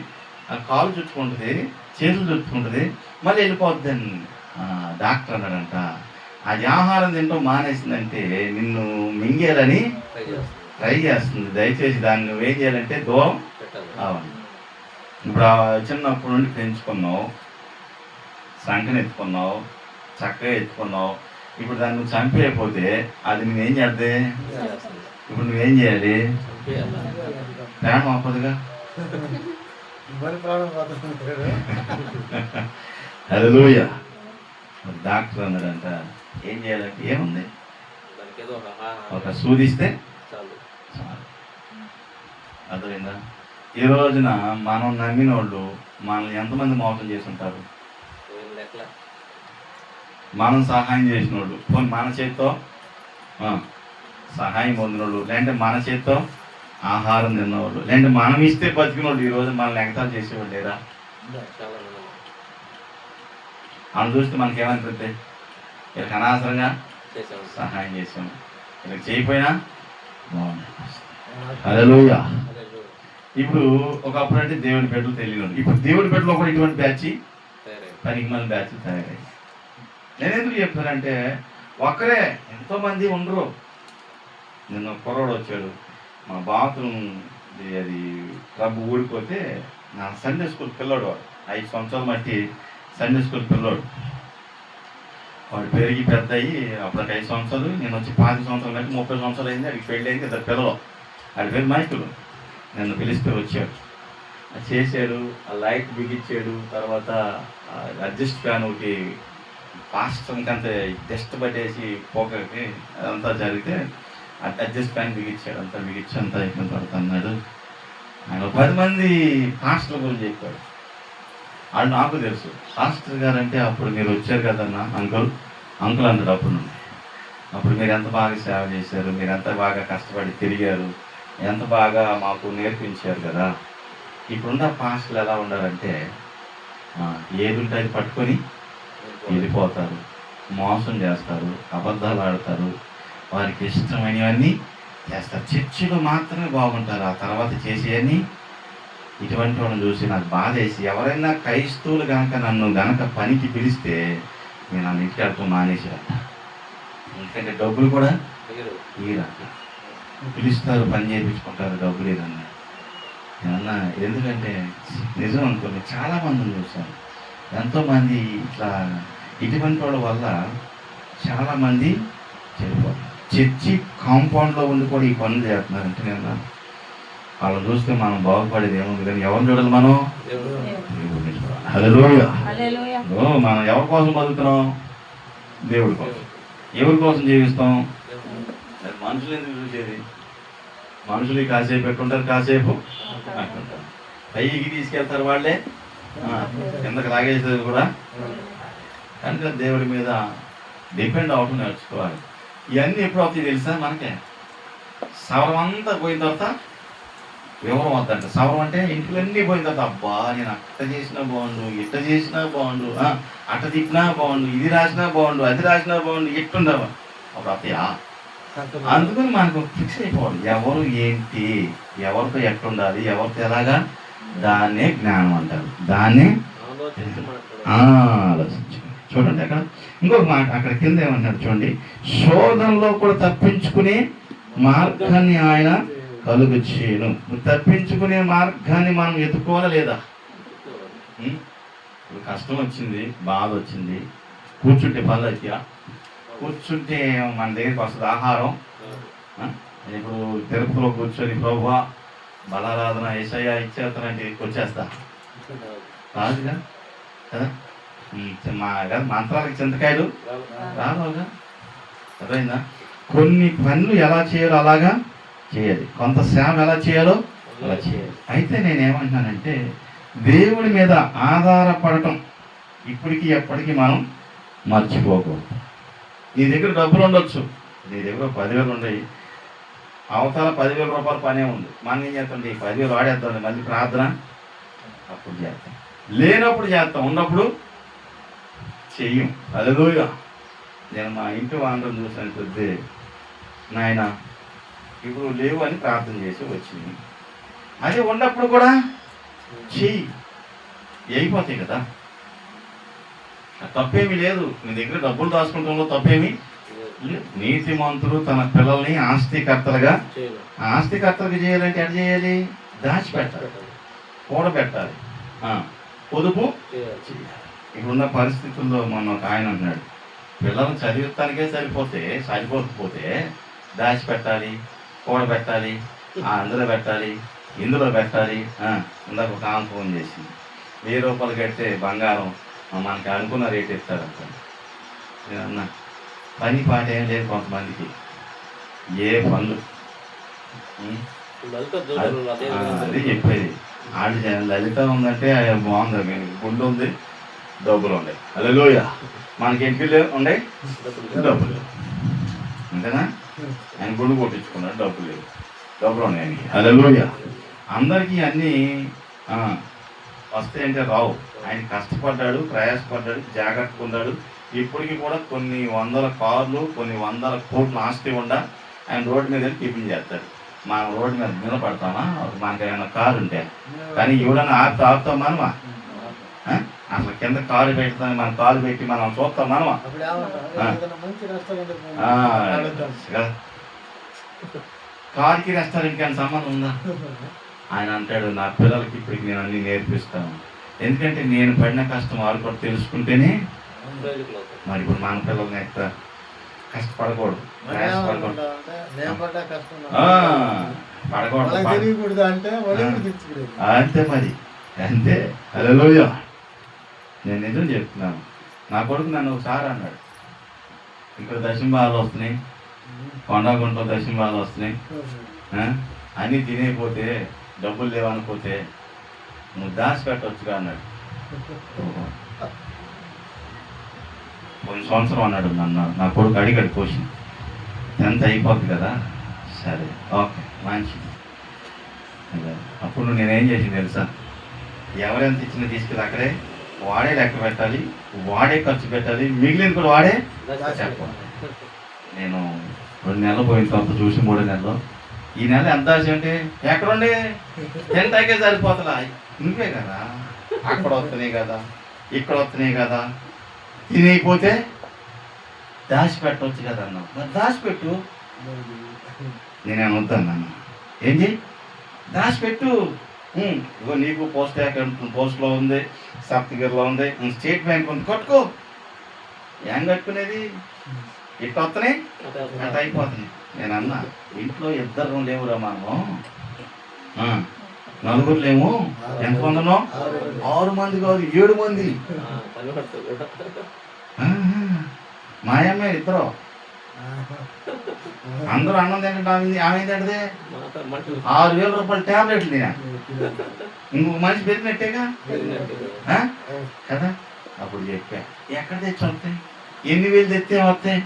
ఆ కాలు చుట్టుకుంటుంది, చేతులు చుట్టుకుంటుంది, మళ్ళీ వెళ్ళిపోద్ది అని డాక్టర్ అన్నాడంట. అది ఆహారం తింటూ మానేసిందంటే నిన్ను మింగేయాలని ట్రై చేస్తుంది. దయచేసి దాన్ని నువ్వేం చేయాలంటే దూరం అవ్వండి. ఇప్పుడు చిన్నప్పటి నుండి పెంచుకున్నావు, సంకని ఎత్తుకున్నావు, చక్కగా ఎత్తుకున్నావు, ఇప్పుడు దాన్ని నువ్వు చంపేయకపోతే అది నువ్వేం చేద్దే? ఇప్పుడు నువ్వేం చేయాలి? ప్రాణం అవ్వదుగా. హల్లెలూయా. డాక్టర్ అన్నాడంట, ఏం చేయాలంటే ఏముంది, ఒక సూదిస్తే చాలు. అర్థమైందా? ఈ రోజున మనం నమ్మిన వాళ్ళు మనల్ని ఎంతమంది మోసం చేసి ఉంటారు? మనం సహాయం చేసిన వాళ్ళు, పోనీ మన చేత్తో సహాయం పొందినోళ్ళు, లేదంటే మన చేత్తో ఆహారం తిన్నవాళ్ళు, లేదంటే మనం ఇస్తే బతికినోళ్ళు ఈరోజు మనల్ని ఎగతాలు చేసేవాళ్ళు లేరా? మనం చూస్తే మనకేమనిపిస్తే వీళ్ళకి అనవసరంగా సహాయం చేసాము, వీళ్ళకి చేయకపోయినా బాగుంది. హల్లెలూయా. ఇప్పుడు ఒకప్పుడు అంటే దేవుడి బిడ్డలు తెలియదు, ఇప్పుడు దేవుడి బిడ్డలో కూడా ఇటువంటి బ్యాచ్, పనికి మన బ్యాచ్ తయారయ్యి. నేను ఎందుకు చెప్తానంటే ఒక్కరే ఎంతోమంది ఉండరు. నిన్న కుర్రోడు వచ్చాడు, మా బాత్రూమ్ అది ట్రబ్ ఊడిపోతే నా సండే స్కూల్ పిల్లోడు వాడు 5 సంవత్సరాలు మట్టి సండే స్కూల్ పిల్లోడు వాడు పెరిగి పెద్ద అయ్యి అప్పటికి 5 సంవత్సరాలు, నేను వచ్చి 5 సంవత్సరాలు అంటే 30 సంవత్సరాలు అయింది. అడిగి పెళ్ళి అయింది, 2 పిల్లలు. వాడి పేరు మైకులు. నన్ను పిలిస్తే వచ్చాడు, అది చేశాడు. ఆ లైట్ బిగించాడు. తర్వాత అడ్జస్ట్ ఫ్యాన్ ఒకటి పాస్టర్కి అంత డస్ట్ పట్టేసి పోకకి అదంతా జరిగితే అడ్జస్ట్ ఫ్యాన్ బిగించాడు. అంతా బిగించి అంతా అయిపోయిన తర్వాత అన్నాడు, ఆయన 10 మంది పాస్టర్ గురించి చెప్పాడు. వాళ్ళు నాకు తెలుసు, పాస్టర్ గారు అంటే అప్పుడు మీరు వచ్చారు కదన్నా అంకుల్ అన్నాడు. అప్పుడు మీరు ఎంత బాగా సేవ చేశారు, మీరు ఎంత బాగా కష్టపడి తిరిగారు, ఎంత బాగా మాకు నేర్పించారు కదా. ఇప్పుడున్న పాస్టర్లు ఎలా ఉండాలంటే ఏది ఉంటే అది పట్టుకొని వెళ్ళిపోతారు, మోసం చేస్తారు, అబద్ధాలు ఆడతారు, వారికి ఇష్టమైనవన్నీ చేస్తారు. చర్చిలో మాత్రమే బాగుంటారు, ఆ తర్వాత చేసేవన్నీ. ఇటువంటి వాళ్ళని చూసి నాకు బాధ వేసి, ఎవరైనా క్రైస్తవులు కనుక నన్ను గనక పనికి పిలిస్తే నేను ఆ ఇంటికి అడుపు మానేసాను. ఎందుకంటే డబ్బులు కూడా ఈరా పిలుస్తారు, పని చేయించుకుంటారు, డబ్బులు ఏదన్నా ఏమన్నా. ఎందుకంటే నిజం అనుకోండి, చాలా మందిని చూశాను. ఎంతోమంది ఇట్లా ఇటువంటి వాళ్ళ వల్ల చాలామంది చెడిపోతారు. చర్చి కాంపౌండ్లో ఉండి కూడా ఈ పనులు చేస్తున్నారంటే నేను వాళ్ళని చూస్తే మనం బాగుపడేది ఏముంది, కానీ ఎవరిని చూడాలి మనం? దేవుడిని చూడాలి. హల్లెలూయా. మనం ఎవరి కోసం బతుకుతున్నాం? దేవుడి కోసం. ఎవరి కోసం జీవిస్తాం? మనుషులు ఎందుకు చూసేది? మనుషులు కాసేపు పెట్టుంటారు, కాసేపు అంటుంటారు. పైకి తీసుకెళ్తారు వాళ్ళే, కిందకి లాగేసేది కూడా. కనుక దేవుడి మీద డిపెండ్ అవటం నేర్చుకోవాలి. ఇవన్నీ ఎప్పుడు అవుతాయి తెలుసా? మనకే సవరం అంతా పోయిన తర్వాత వివరం వద్దంట. సవరం అంటే ఇంట్లోన్నీ పోయిన తర్వాత, అబ్బా నేను అట్ట చేసినా బాగుండు, ఇట్ట చేసినా బాగుండు, అట్ట తిప్పినా బాగుండు, ఇది రాసినా బాగుండు, అది రాసినా బాగుండు, ఎట్టుండవా అప్పుడు అత్తయ్యా. అందుకని మనకు ఫిక్స్ అయిపోవాలి, ఎవరు ఏంటి, ఎవరితో ఎట్టుండాలి, ఎవరితో ఎలాగా, దాన్నే జ్ఞానం అంటారు. దాన్నే ఆలోచించు. చూడండి అక్కడ ఇంకొక మాట, అక్కడ కింద ఏమంటారు చూడండి, శోధనలో కూడా తప్పించుకునే మార్గాన్ని ఆయన కలుగు చేయను. తప్పించుకునే మార్గాన్ని మనం ఎత్తుకోవాలా లేదా? ఇప్పుడు కష్టం వచ్చింది, బాధ వచ్చింది, కూర్చుంటే పనులు అవుతాయా? కూర్చుంటే మన దగ్గరికి వస్తుంది ఆహారం. ఇప్పుడు తిరుపతిలో కూర్చొని ప్రభువా బలారాధన యేసయ్య ఇచ్చేస్తానంటే వచ్చేస్తా? రాదుగా కదా. మా మంత్రాలకి చింతకాయలు రాదుగా. అర్థమైందా? కొన్ని పనులు ఎలా చేయాలో అలాగా చేయాలి, కొంత సేవ ఎలా చేయాలో అలా చేయాలి. అయితే నేనేమంటున్నానంటే, దేవుడి మీద ఆధారపడటం ఇప్పటికీ ఎప్పటికీ మనం మర్చిపోకూడదు. నీ దగ్గర డబ్బులు ఉండొచ్చు, నీ దగ్గర 10,000 ఉన్నాయి, అవతల 10,000 రూపాయల పనే ఉంది. మనం ఏం చేస్తాం? 10,000 వాడేద్దాం, మళ్ళీ ప్రార్థన అప్పుడు చేస్తాం, లేనప్పుడు చేస్తాం, ఉన్నప్పుడు చెయ్యం. హల్లెలూయా. నేను మా ఇంటి వాండరం చూసాను కొద్ది, నాయన ఇప్పుడు లేవు అని ప్రార్థన చేసి వచ్చింది. అది ఉన్నప్పుడు కూడా చెయ్యి, అయిపోతాయి కదా. తప్పేమీ లేదు, నీ దగ్గర డబ్బులు దాచుకుంటాంలో తప్పేమీ లేదు. నీతిమంతుడు తన పిల్లల్ని ఆస్తికర్తలుగా చేయాలంటే ఎట్లా చేయాలి? దాచిపెట్టాలి, కూడబెట్టాలి, పొదుపు చేయాలి. ఇప్పుడున్న పరిస్థితుల్లో మొన్న ఒక ఆయన అన్నాడు, పిల్లలు చదివిస్తానికే సరిపోకపోతే దాచిపెట్టాలి, కూడబెట్టాలి, అందులో పెట్టాలి, ఇందులో పెట్టాలి. ఇందాక ఒక ఆమె ఫోన్ చేసింది, 1000 రూపాయలు కడితే బంగారం మనకి అనుకున్న రేట్ ఇస్తారంట. నేను అన్నా, పని పాట ఏం లేదు కొంతమందికి, ఏ పనులు అది చెప్పేది. వాళ్ళు లలిత ఉందంటే బాగుంది, గుండు ఉంది, డబ్బులు ఉన్నాయి. హల్లెలూయా. మనకి ఎంపీలు ఉన్నాయి, డబ్బులు అంతేనా? ఆయన గుండు కొట్టించుకున్నాడు, డబ్బులు లేవు, డబ్బులు ఉన్నాయి ఆయనకి. హల్లెలూయా. అందరికీ అన్నీ వస్తాయంటే రావు. ఆయన కష్టపడ్డాడు, ప్రయాసపడ్డాడు, జాగ్రత్తగా ఉన్నాడు. ఇప్పటికీ కూడా కొన్ని 100 కార్లు, కొన్ని 100 కోట్ల ఆస్తి ఉండా ఆయన రోడ్డు మీద టిఫిన్ చేస్తాడు. మనం రోడ్డు మీద నిలబడతామా? మనకి ఏమైనా కారు ఉంటే, కానీ ఎవడన్నా ఆపుతాం మనమా? అసలు కింద కారు పెడతాను, మనం కారు పెట్టి మనం చూస్తాం మనమా? కార్కి రెస్టారెంట్కి అని సంబంధం ఉందా? ఆయన అంటాడు, నా పిల్లలకి ఇప్పటికి నేను అన్నీ నేర్పిస్తాను. ఎందుకంటే నేను పడిన కష్టం వాళ్ళు కూడా తెలుసుకుంటేనే. మరి ఇప్పుడు మన పిల్లల్ని ఎక్కడ కష్టపడకూడదు, ప్రయాసపడకూడదు. పడకూడదు అంతే మరి, అంతే. హల్లెలూయా. నేను నిజం చెప్తున్నాను. నా కొడుకు నన్ను ఒకసారి అన్నాడు, ఇక్కడ దశంబాలు వస్తున్నాయి, కొండగుంటలో దశంబాలు వస్తున్నాయి, అన్నీ తినేపోతే డబ్బులు లేవనుకోతే నువ్వు దాచి పెట్టవచ్చుగా అన్నాడు. కొన్ని సంవత్సరం అన్నాడు నన్ను నా కొడుకు అడిగాడు క్వశ్చన్. 10th అయిపోద్ది కదా, సరే ఓకే మంచిది. అప్పుడు నేనేం చేసింది తెలుసా? ఎవరెంత ఇచ్చినా తీసుకెళ్ళి అక్కడే వాడే లెక్క పెట్టాలి, వాడే ఖర్చు పెట్టాలి, మిగిలిన కూడా వాడే చెప్పాలి. నేను 2 నెలలు పోయిన తర్వాత చూసి 3 నెలలు, ఈ నెల ఎంత ఆశ అంటే ఎక్కడుండి 10th అయితే సరిపోతుందా? నువ్వే కదా, అక్కడ వస్తున్నాయి కదా, ఇక్కడ వస్తున్నాయి కదా, తినైపోతే దాచిపెట్టవచ్చు కదా అన్నావు. మరి దాచిపెట్టు. నేనేమో వద్దన్నాను. ఏం చేయి, దాచిపెట్టు. ఇగో నీకు పోస్ట్ అకౌంట్ పోస్ట్లో ఉంది, సప్తగిరిలో ఉంది, స్టేట్ బ్యాంక్ ఉంది, కట్టుకో. ఏం కట్టుకునేది? ఇట్లా వస్తున్నాయి అట్లా అయిపోతున్నాయి. నేను అన్నా, ఇంట్లో 2 లేవురా మనము, 4 లేము. ఎంతమంది ఉన్నాం? 6 మంది కాదు, 7 మంది. మాయమ్మే 2. అందరూ అన్నం తింటే ఆమె ఏంటంటే 6,000 రూపాయల ట్యాబ్లెట్లు తినా. ఇంకొక మనిషి పెరిగినట్టేగా కదా. అప్పుడు చెప్పా, ఎక్కడ తెచ్చి వస్తాయి, ఎన్ని వేలు తెస్తే వస్తాయి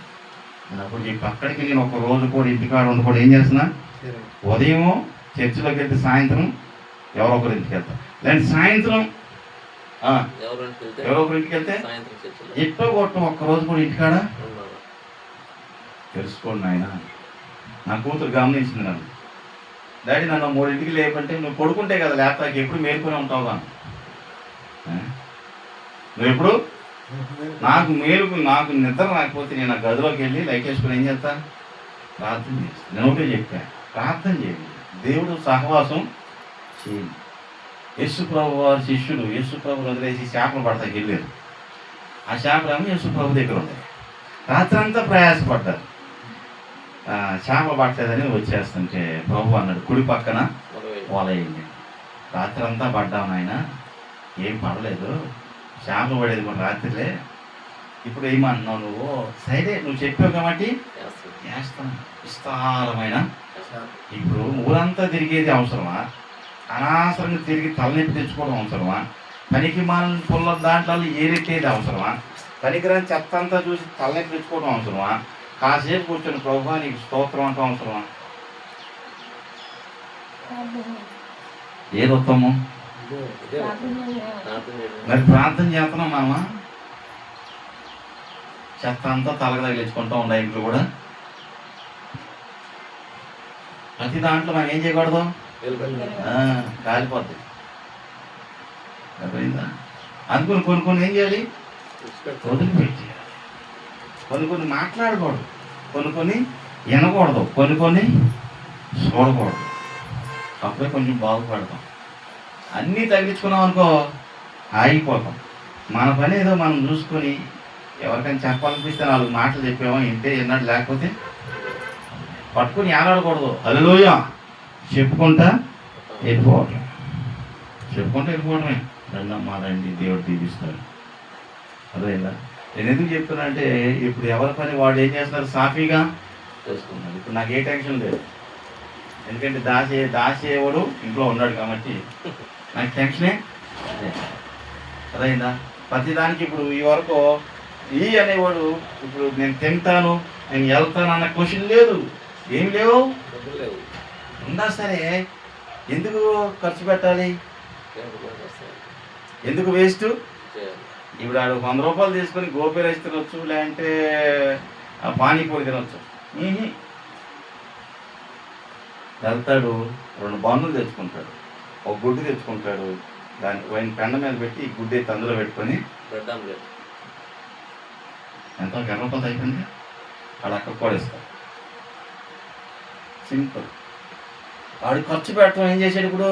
అని అప్పుడు చెప్పి, అక్కడికి నేను ఒక రోజు కూడా ఇంటికాడ ఉండకూడదు. ఏం చేస్తున్నా, ఉదయం చర్చిలోకి వెళ్తే సాయంత్రం ఎవరో ఒకరి ఇంటికి వెళ్తాం, లేదంటే సాయంత్రం ఎవరో ఒకరి ఇంటికి వెళ్తే ఎట్టో కొట్టం ఒక్కరోజు కూడా ఇంటికాడ. తెలుసుకోండి ఆయన. నా కూతురు గమనించింది నన్ను, డాడీ నన్ను 3ంటికి లేకుంటే నువ్వు పడుకుంటే కదా లేకపోతే ఎప్పుడు మేలుకొని ఉంటావుగా. నువ్వు ఎప్పుడు నాకు నిద్ర రాకపోతే నేను ఆ గదిలోకి వెళ్ళి లైట్ వేసుకుని ఏం చేస్తా, ప్రార్థన చేస్తాను. నేను ఒకటే చెప్పా, ప్రార్థన చేయండి, దేవుడు సహవాసం చేయండి. యేసుప్రభు వారి శిష్యులు యేసుప్రభుని వదిలేసి చేపలు పడతాకి వెళ్ళారు. ఆ చేపలేమో యేసుప్రభు దగ్గర ఉన్నాయి. రాత్రి అంతా ప్రయాసపడ్డారు, చేపలు పట్టలేదని వచ్చేస్తుంటే ప్రభు అన్నాడు, కుడి పక్కన వలయండి. రాత్రి అంతా పడ్డావు నాయన, ఏం పడలేదు, చేపలు పడేది కూడా రాత్రిలే, ఇప్పుడు ఏమన్నావు నువ్వు? సరే నువ్వు చెప్పావు కాబట్టి చేస్తాను. విస్తారమైన, ఇప్పుడు ఊరంతా తిరిగేది అవసరమా? అనవసరంగా తిరిగి తలనొప్పి తెచ్చుకోవడం అవసరమా? పనికి మన పుల్ల దాంట్లో ఏరెట్టేది అవసరమా? పనికిరాని చెత్త అంతా చూసి తలనొప్పి తెచ్చుకోవడం అవసరమా? కాసేపు కూర్చొని ప్రభువా నీకు స్తోత్రం అంటాం అవసరమా? ఏది ఉత్తమం? మరి ప్రార్థన చేస్తున్నాం మామా, చెత్త అంతా తలగ తగిలించుకుంటూ ఉండే ఇంట్లో కూడా. ప్రతి దాంట్లో మనం ఏం చేయకూడదు, కాలిపోద్ది. అర్థమైందా? అందుకని కొన్ని ఏం చేయాలి, వదిలిపెట్టి. కొన్ని మాట్లాడకూడదు, కొన్ని వినకూడదు, కొన్ని చూడకూడదు. అప్పుడే కొంచెం బాగుపడతాం. అన్నీ తగ్గించుకున్నాం అనుకో ఆగిపోతాం. మన పని ఏదో మనం చూసుకొని ఎవరికైనా చెప్పాలనిపిస్తే 4 మాటలు చెప్పామో ఇంటే ఎన్నట్టు, లేకపోతే పట్టుకుని ఏలాడకూడదు. హల్లెలూయా. చెప్పుకుంటా వెళ్ళిపోవడమే. రండమ్మా రండి, దేవుడు దీవిస్తాడు. అదేలా నేను ఎందుకు చెప్తున్నా అంటే, ఇప్పుడు ఎవరి పని వాడు ఏం చేస్తున్నారు, సాఫీగా చేసుకున్నారు. ఇప్పుడు నాకు ఏ టెన్షన్ లేదు, ఎందుకంటే దాసేవాడు ఇంట్లో ఉన్నాడు కాబట్టి నాకు టెన్షనే. అదైందా? ప్రతిదానికి ఇప్పుడు ఈ వరకు అనేవాడు ఇప్పుడు నేను తింటాను, నేను వెళ్తాను అన్న క్వశ్చన్ లేదు, ఏం లేవు. ఉన్నా సరే ఎందుకు ఖర్చు పెట్టాలి, ఎందుకు వేస్ట్? ఇప్పుడు ఆడు 100 రూపాయలు తీసుకొని గోపి రైస్ తినొచ్చు, లేదంటే పానీపూరి తినొచ్చు. వెళ్తాడు, 2 బన్నులు తెచ్చుకుంటాడు, ఒక గుడ్డు తెచ్చుకుంటాడు, దానికి పోయిన పెండ మీద పెట్టి ఈ గుడ్డు అయితే అందులో పెట్టుకొని ఎంతో 20 రూపాయలు అయిపోయింది, వాడు అక్కడ కూడా ఇస్తాడు. సింపుల్. వాడు ఖర్చు పెట్టడం ఏం చేశాడు ఇప్పుడు?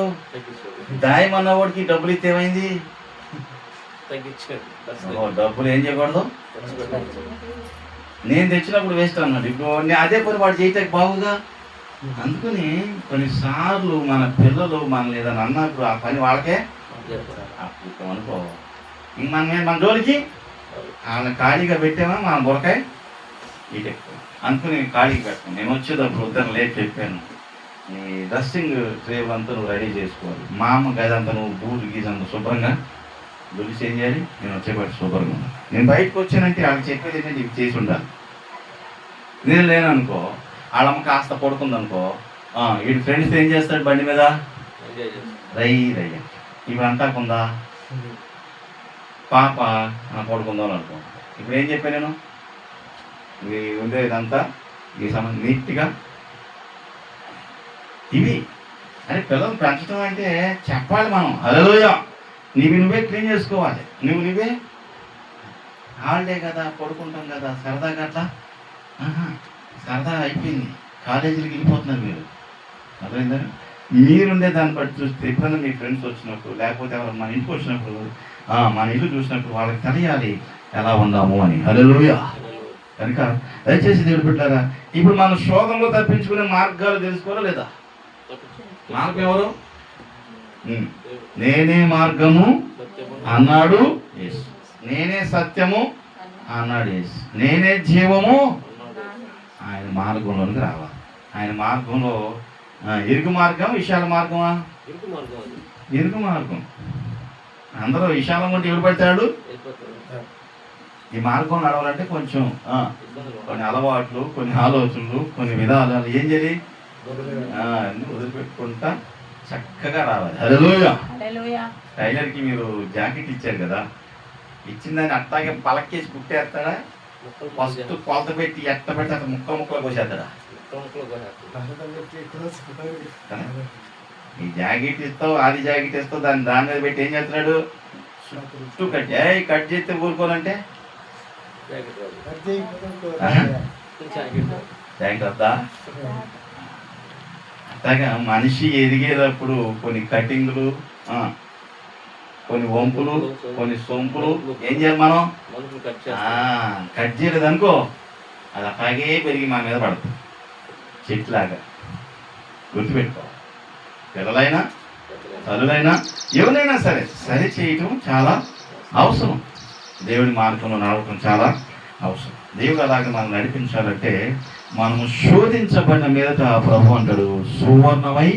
దాయమన్నవాడికి డబ్బులు ఇస్తే ఏమైంది? డబ్బులు ఏం చేయకూడదు, నేను తెచ్చినప్పుడు వేస్ట్ అన్నాడు. ఇప్పుడు అదే పని వాడు చేయటానికి బాగుగా. అందుకని కొన్నిసార్లు మన పిల్లలు మనల్ని ఏదైనా అన్నప్పుడు ఆ పని వాళ్ళకే అప్పుడు అనుకో. ఇంక మన జోలికి వాళ్ళని ఖాళీగా పెట్టామా మన బురకాయ ఇటు అనుకుని ఖాళీకి పెట్టాను. నేను వచ్చేటప్పుడు ఉద్దరం లేట్ చెప్పాను, నీ డస్టింగ్ ట్రేబుల్ అంతా నువ్వు రెడీ చేసుకోవాలి. మా అమ్మ గదంతా నువ్వు బూరు గీజంతా శుభ్రంగా దులిసి ఏం చేయాలి, నేను వచ్చేపాటి శుభ్రంగా ఉండాలి. నేను బయటకు వచ్చానంటే వాళ్ళకి చెప్పేది ఏంటంటే నీకు చేసి ఉండాలి. నేను లేననుకో, వాళ్ళమ్మ కాస్త పడుకుందనుకో, వీడి ఫ్రెండ్స్ ఏం చేస్తాడు బండి మీద రయ్య ఇప్పుడు అంటాకుందా పాప పడుకుందాం అనుకో. ఇప్పుడు ఏం చెప్పాను నేను, ఇవి ఉండేదంతా ఈ సంబంధం నీట్గా ఇవి అరే పిల్లలు పెంచడం అంటే చెప్పాలి మనం. హల్లెలూయా, నువ్వే క్లీన్ చేసుకోవాలి. నువ్వే హాలిడే కదా, పడుకుంటాం కదా, సరదాగా అట్లా సరదా అయిపోయింది. కాలేజీకి వెళ్ళిపోతున్నారు మీరు. అర్థమైందా? మీరుండే దాన్ని బట్టి చూస్తే ఎప్పుడైనా మీ ఫ్రెండ్స్ వచ్చినప్పుడు, లేకపోతే ఎవరు మన ఇంటికి వచ్చినప్పుడు, మన ఇల్లు చూసినప్పుడు వాళ్ళకి తెలియాలి ఎలా ఉందాము అని. హల్లెలూయా. కనుక దయచేసి దేవుడు పెట్టారా, ఇప్పుడు మన శోధనలో తప్పించుకునే మార్గాలు తెలుసుకోవాలా లేదా? మార్గం ఎవరు? నేనే మార్గము అన్నాడు యేసు, నేనే సత్యము అన్నాడు యేసు, నేనే జీవము. ఆయన మార్గంలోనికి రావాలి. ఆయన మార్గంలో ఇరుకు మార్గం, విశాల మార్గమా? ఇరుకు మార్గం. అందరూ విశాలం ఉంటే ఎవరు పెడతాడు? ఈ మార్గం నడవాలంటే కొంచెం కొన్ని అలవాట్లు, కొన్ని ఆలోచనలు, కొన్ని విధానాలు ఏం చేయాలి, వదిలిపెట్టుకుంటా చక్కగా రావాలి. హల్లెలూయా. టైలర్కి మీరు జాకెట్ ఇచ్చారు కదా, ఇచ్చిందని అట్లాగే పలకేసి కుట్టేస్తాడా? ఫస్ట్ కొలత పెట్టి ఎట్ట పెడితే అక్కడ ముక్కలు కోసేస్తాడా? ఈ జాకెట్ ఇస్తావు, అది జాకెట్ ఇస్తావు, దాని మీద పెట్టి ఏం చేస్తున్నాడు? చుట్టూ కట్ చేస్తే ఊరుకోనంటే జాకెట్ వద్దా? అట్లాగా మనిషి ఎదిగేటప్పుడు కొన్ని కటింగ్లు, కొన్ని వంపులు, కొన్ని సొంపులు ఏం చేయాలి మనం? కట్ చేయలేదు అనుకో, అది అట్లాగే పెరిగి మన మీద పడుతుంది చెట్లాగా. గుర్తుపెట్టుకో, పిల్లలైనా తల్లులైనా ఎవరైనా సరే సరి చేయటం చాలా అవసరం. దేవుడి మార్గంలో నడవటం చాలా అవసరం. దేవుడు అలాగే మనం నడిపించాలంటే మనము శోధించబడిన మీదట ప్రభు అంటాడు సువర్ణమై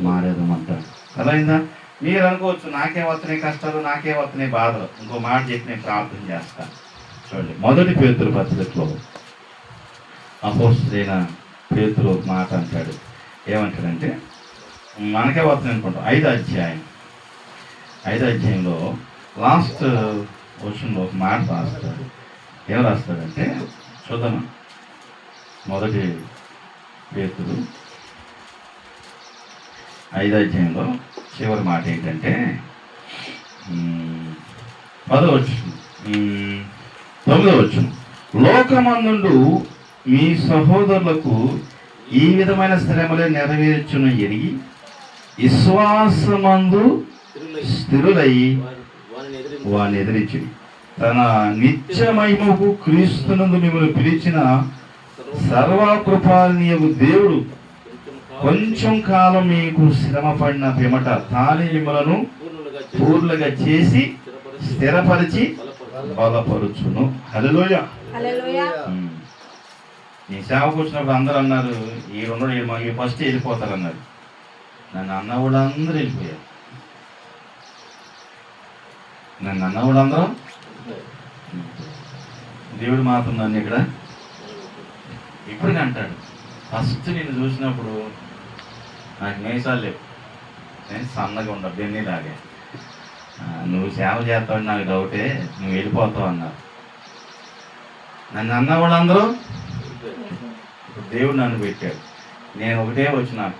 మారేదమంటాడు. అదైందా? మీరు అనుకోవచ్చు నాకే వస్తున్నాయి కష్టాలు, నాకే వస్తున్నాయి బాధలు. ఇంకో మాట చెప్పి నేను ప్రార్థన చేస్తాను. చూడండి, మొదటి పేతురు పత్రికలో అపోస్తలుడైన పేతురు ఒక మాట అంటాడు. ఏమంటాడంటే మనకే వస్తున్నాయి అనుకుంటాం. 5వ అధ్యాయంలో లాస్ట్ క్వశ్చన్లో ఒక మాట రాస్తాడు. ఏం రాస్తాడంటే చూద్దామా? మొదటి పేతురు 5వ అధ్యాయంలో చివరి మాట ఏంటంటే 10వ వచనం, 9వ వచనం, లోకమందుండు మీ సహోదరులకు ఈ విధమైన శ్రమలే నెరవేర్చును ఎరిగి విశ్వాసమందు స్థిరులై వారిని ఎదిరించి తన నిత్య మహిమకు క్రీస్తునందు మిమ్మల్ని పిలిచిన సర్వకృపానియగు దేవుడు కొంచెం కాలం మీకు శ్రమ పడిన పిమ్మట తానే మిమ్మలను పూర్ణులుగా చేసి స్థిరపరిచి బలపరుచును. హల్లెలూయా. ఈ సేవకు వచ్చినప్పుడు అందరూ అన్నారు ఈ ఫస్ట్ వెళ్ళిపోతారు అన్నారు. నన్ను అన్న కూడా అందరూ వెళ్ళిపోయారు. నన్ను అన్న కూడా అందరూ, దేవుడు మాత్రం నన్ను ఇక్కడ ఇప్పటికి అంటాడు. ఫస్ట్ నేను చూసినప్పుడు నాకు మేసాలు లేవు, నేను సన్నగా ఉండ బెన్నీలాగే. నువ్వు సేవ చేస్తావు నాకు డౌటే, నువ్వు వెళ్ళిపోతావు అన్నారు. నన్ను అన్న వాళ్ళందరూ ఇప్పుడు దేవుడు నన్ను పెట్టాడు. నేను ఒకటే వచ్చు, నాకు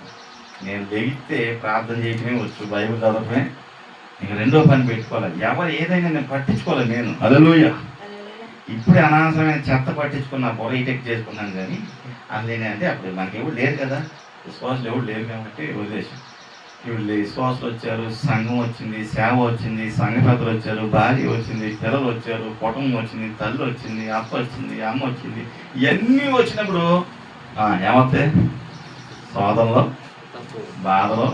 నేను లెగితే ప్రార్థన చేయటమే వచ్చు, బైబిల్ చదవటమే. ఇంక రెండో పని పెట్టుకోవాలి. ఎవరు ఏదైనా నేను పట్టించుకోవాలి. నేను హల్లెలూయా. ఇప్పుడే అనవసరమైన చెత్త పట్టించుకున్న పొర ఇటెక్ చేసుకున్నాను. కానీ అసలు అంటే అప్పుడు మనకి ఎవరు లేరు కదా. విశ్వాసులు ఎవరు లేరు కాబట్టి వదిలేశాం. వీళ్ళు విశ్వాసులు వచ్చారు, సంఘం వచ్చింది, సేవ వచ్చింది, సంఘ పెద్దలు వచ్చారు, భార్య వచ్చింది, పిల్లలు వచ్చారు, కుటుంబం వచ్చింది, తల్లి వచ్చింది, అప్ప వచ్చింది, అమ్మ వచ్చింది. ఇవన్నీ వచ్చినప్పుడు ఏమవుతాయి? శోధనలో, బాధలో,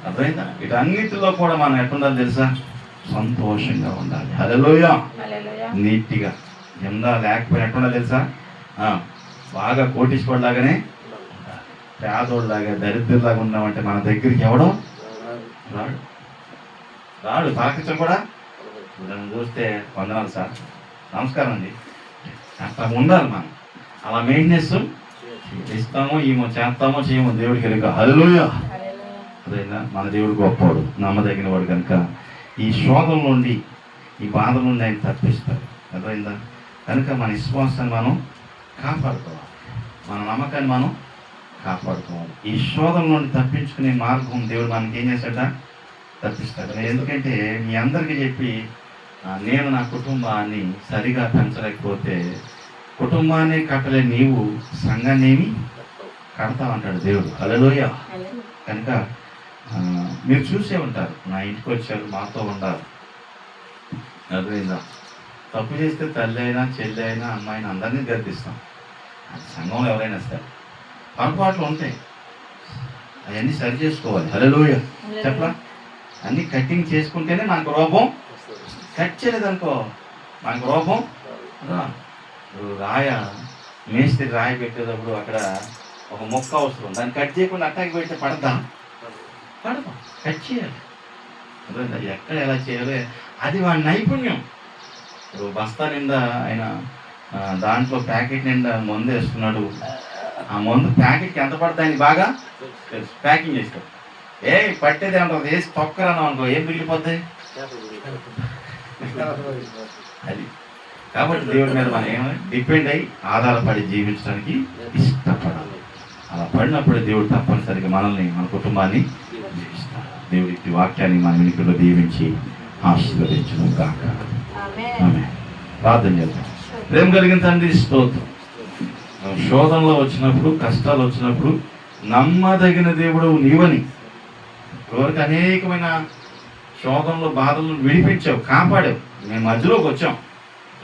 అర్థమైందా? వీటన్నిటిలో కూడా మనం ఎట్లుండాలి తెలుసా? సంతోషంగా ఉండాలి. హల్లెలూయా. నీట్గా ఎందా లేకపోయినా ఎట్లుండాలి తెలుసా? బాగా కోటీశ్వరులాగానే ఉండాలి. పేదోళ్ళలాగా దరిద్రులాగా ఉన్నామంటే మన దగ్గరికి ఎవడో రాడు. రాడు తాకించం కూడా. నన్ను చూస్తే వందనాలు సార్, నమస్కారం అండి, అట్లా ఉండాలి. మనం అలా మెయింటెనెన్స్ ఇస్తామో ఏమో, చేస్తామో చేయమో దేవుడికి ఎరుక. హల్లెలూయా. అదైనా మన దేవుడు గొప్పవాడు, నమ్మదగిన వాడు కనుక ఈ శోధన నుండి, ఈ బాధల నుండి ఆయన తప్పిస్తాడు. అర్థమైందా? కనుక మన విశ్వాసాన్ని మనం కాపాడుకోవాలి, మన నమ్మకాన్ని మనం కాపాడుకోవాలి. ఈ శోధన నుండి తప్పించుకునే మార్గం దేవుడు మనకి ఏం చేస్తాడ? తప్పిస్తాడు. ఎందుకంటే మీ అందరికీ చెప్పి నేను నా కుటుంబాన్ని సరిగా పెంచలేకపోతే కుటుంబాన్ని కట్టలే, నీవు సంఘాన్ని ఏమి కడతామంటాడు దేవుడు. హల్లెలూయా. కనుక మీరు చూసే ఉంటారు, నా ఇంటికి వచ్చారు, మాతో ఉండాలి. అర్థమైందా? తప్పు చేస్తే తల్లి అయినా, చెల్లి అయినా, అమ్మాయినా అందరినీ గర్దిస్తాం. సంఘంలో ఎవరైనా సరే పొరపాట్లు ఉంటాయి, అవన్నీ సరి చేసుకోవాలి. హల్లెలూయా. చెప్పలా? అన్నీ కట్టింగ్ చేసుకుంటేనే మనకు రూపం. కట్ చేయలేదనుకో మనకు రూపం రా. మేస్త్రి రాయి పెట్టేటప్పుడు అక్కడ ఒక మొక్క అవసరం, దాన్ని కట్ చేయకుండా అట్టాకి పెడితే పడద్దా? పడదాం. కట్ చేయాలి. అదే ఎక్కడ ఎలా చేయాలి, అది వాడి నైపుణ్యం. ఇప్పుడు బస్తా నిండా ఆయన దాంట్లో ప్యాకెట్ నిండా మందు వేస్తున్నాడు. ఆ మందు ప్యాకెట్కి ఎంత పడుతుంది ఆయన బాగా తెలుసు. ప్యాకింగ్ చేస్తాడు. పట్టేది ఏమంటారు, వేసి తొక్కరాను అనుకో, ఏం మిగిలిపోతాయి? అది. కాబట్టి దేవుడి మీద మనం ఏమో డిపెండ్ అయ్యి ఆధారపడి జీవించడానికి ఇష్టపడాలి. అలా పడినప్పుడు దేవుడు తప్పనిసరిగా మనల్ని, మన కుటుంబాన్ని జీవిస్తాడు. దేవుడి వాక్యాన్ని మన వెనుకలో దీవించి ఆశీర్వదించును గాక. ఆమేన్. ప్రార్థన చేద్దాం. ప్రేమ కలిగిన తండ్రి స్తోత్రం. శోధనలో వచ్చినప్పుడు, కష్టాలు వచ్చినప్పుడు నమ్మదగిన దేవుడు నీవని, ఎవరికి అనేకమైన శోధనలు, బాధలను విడిపించావు, కాపాడావు. మేము మధ్యలోకి వచ్చాం,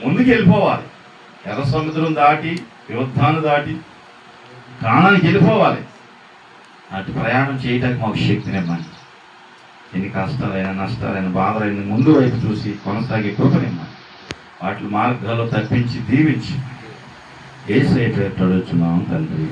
ముందుకు వెళ్ళిపోవాలి. ఎర్ర సముద్రం దాటి, యుద్ధాన్ని దాటి ప్రాణానికి వెళ్ళిపోవాలి. అటు ప్రయాణం చేయడానికి మాకు శక్తినివ్వండి. ఎన్ని కష్టాలైనా, నష్టాలైన, బాధలైన ముందు వైపు చూసి కొనసాగే కృపనివ్వండి. వాటి మార్గాల్లో తప్పించి దీవించి యేసయ్య పేరిట అడుగుచున్నాం తండ్రి.